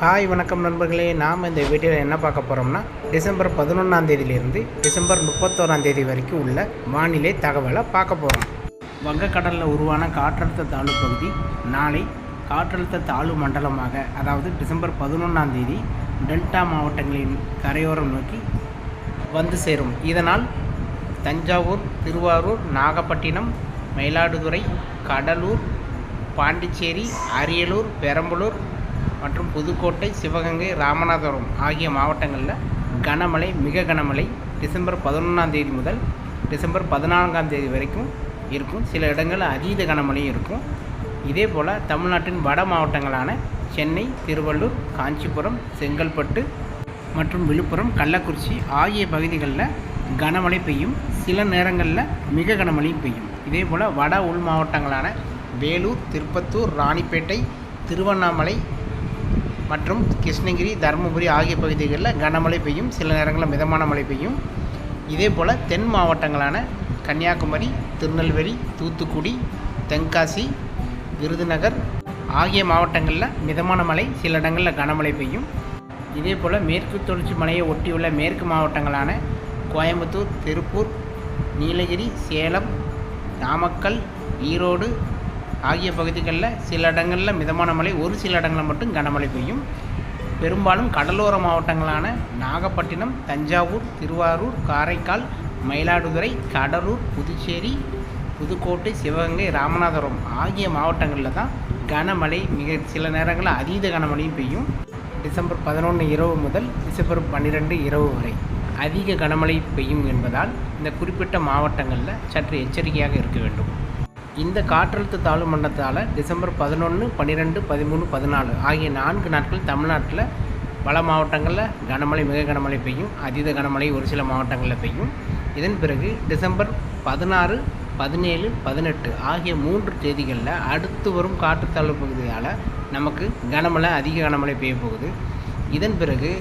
Hi வணக்கம் நண்பர்களே. நாம் இந்த வீடியோவில் என்ன பார்க்க போகிறோம்னா டிசம்பர் 11ஆம் தேதியிலிருந்து டிசம்பர் 31ஆம் தேதி வரைக்கும் உள்ள வானிலை தகவலை பார்க்க போகிறோம். வங்கக்கடலில் உருவான காற்றழுத்த தாழ்வு பகுதி நாளை காற்றழுத்த தாழ்வு மண்டலமாக, அதாவது டிசம்பர் 11ஆம் தேதி டெல்டா மாவட்டங்களின் கரையோரம் நோக்கி வந்து சேரும். இதனால் தஞ்சாவூர், திருவாரூர், நாகப்பட்டினம், மயிலாடுதுறை, கடலூர், பாண்டிச்சேரி, அரியலூர், பெரம்பலூர் மற்றும் புதுக்கோட்டை, சிவகங்கை, ராமநாதபுரம் ஆகிய மாவட்டங்களில் கனமழை, மிக கனமழை டிசம்பர் 11ஆம் தேதி முதல் டிசம்பர் 14ஆம் தேதி வரைக்கும் இருக்கும். சில இடங்களில் அதீத கனமழையும் இருக்கும். இதே போல் தமிழ்நாட்டின் வட மாவட்டங்களான சென்னை, திருவள்ளூர், காஞ்சிபுரம், செங்கல்பட்டு மற்றும் விழுப்புரம், கள்ளக்குறிச்சி ஆகிய பகுதிகளில் கனமழை பெய்யும். சில நேரங்களில் மிக கனமழையும் பெய்யும். இதே போல் வட உள் மாவட்டங்களான வேலூர், திருப்பத்தூர், ராணிப்பேட்டை, திருவண்ணாமலை மற்றும் கிருஷ்ணகிரி, தருமபுரி ஆகிய பகுதிகளில் கனமழை பெய்யும். சில நேரங்களில் மிதமான மழை பெய்யும். இதே போல் தென் மாவட்டங்களான கன்னியாகுமரி, திருநெல்வேலி, தூத்துக்குடி, தென்காசி, விருதுநகர் ஆகிய மாவட்டங்களில் மிதமான மழை, சில இடங்களில் கனமழை பெய்யும். இதே போல் மேற்கு தொடர்ச்சி மலையை ஒட்டியுள்ள மேற்கு மாவட்டங்களான கோயம்புத்தூர், திருப்பூர், நீலகிரி, சேலம், நாமக்கல், ஈரோடு ஆகிய பகுதிகளில் சில இடங்களில் மிதமான மழை, ஒரு சில இடங்களில் மட்டும் கனமழை பெய்யும். பெரும்பாலும் கடலோர மாவட்டங்களான நாகப்பட்டினம், தஞ்சாவூர், திருவாரூர், காரைக்கால், மயிலாடுதுறை, கடலூர், புதுச்சேரி, புதுக்கோட்டை, சிவகங்கை, ராமநாதபுரம் ஆகிய மாவட்டங்களில் தான் கனமழை, மிக சில நேரங்களில் அதீத கனமழையும் பெய்யும். டிசம்பர் 11 இரவு முதல் டிசம்பர் 12 இரவு வரை அதிக கனமழை பெய்யும் என்பதால் இந்த குறிப்பிட்ட மாவட்டங்களில் சற்று எச்சரிக்கையாக இருக்க வேண்டும். இந்த காற்றழுத்த தாழ்வு மண்டலத்தால் டிசம்பர் 11, 12, 13, 14 ஆகிய 4 நாட்கள் தமிழ்நாட்டில் பல மாவட்டங்களில் கனமழை, மிக கனமழை பெய்யும். அதீத கனமழை ஒரு சில மாவட்டங்களில் பெய்யும். இதன் பிறகு டிசம்பர் 16, 17, 18 ஆகிய 3 தேதிகளில் அடுத்து வரும் காற்றுத்தாழ்வு பகுதியால் நமக்கு கனமழை, அதிக கனமழை பெய்ய போகுது. இதன் பிறகு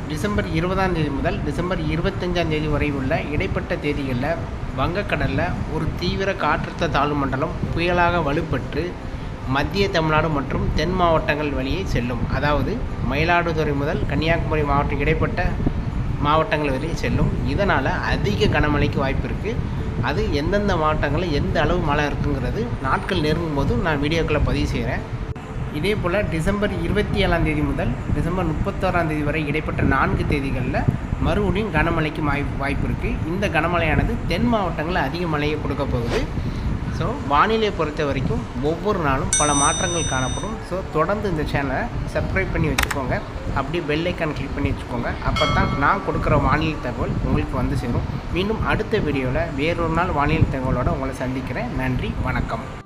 டிசம்பர் 20ஆம் தேதி முதல் டிசம்பர் 25ஆம் தேதி வரை உள்ள இடைப்பட்ட தேதிகளில் வங்கக்கடலில் ஒரு தீவிர காற்றழுத்த தாழ்வு மண்டலம் புயலாக வலுப்பெற்று மத்திய தமிழ்நாடு மற்றும் தென் மாவட்டங்கள் வழியே செல்லும். அதாவது மயிலாடுதுறை முதல் கன்னியாகுமரி மாவட்டம் இடைப்பட்ட மாவட்டங்கள் வரையே செல்லும். இதனால் அதிக கனமழைக்கு வாய்ப்பு இருக்குது. அது எந்தெந்த மாவட்டங்களில் எந்த அளவு மழை இருக்குங்கிறது நாட்கள் நெருங்கும் போது நான் வீடியோக்களை பதிவு செய்கிறேன். இதே போல் டிசம்பர் 27ஆம் தேதி முதல் டிசம்பர் 31ஆம் தேதி வரை இடைப்பட்ட 4 தேதிகளில் மறுபடியும் கனமழைக்கு வாய்ப்பு இருக்குது. இந்த கனமழையானது தென் மாவட்டங்களில் அதிக மழையை கொடுக்க போகுது. ஸோ வானிலையை பொறுத்த வரைக்கும் ஒவ்வொரு நாளும் பல மாற்றங்கள் காணப்படும். ஸோ தொடர்ந்து இந்த சேனலை சப்ஸ்கிரைப் பண்ணி வச்சுக்கோங்க. அப்படி பெல் ஐக்கான் கிளிக் பண்ணி வச்சுக்கோங்க. அப்போ தான் நான் கொடுக்குற வானிலை தகவல் உங்களுக்கு வந்து சேரும். மீண்டும் அடுத்த வீடியோவில் வேறொரு நாள் வானிலை தகவலோடு உங்களை சந்திக்கிறேன். நன்றி, வணக்கம்.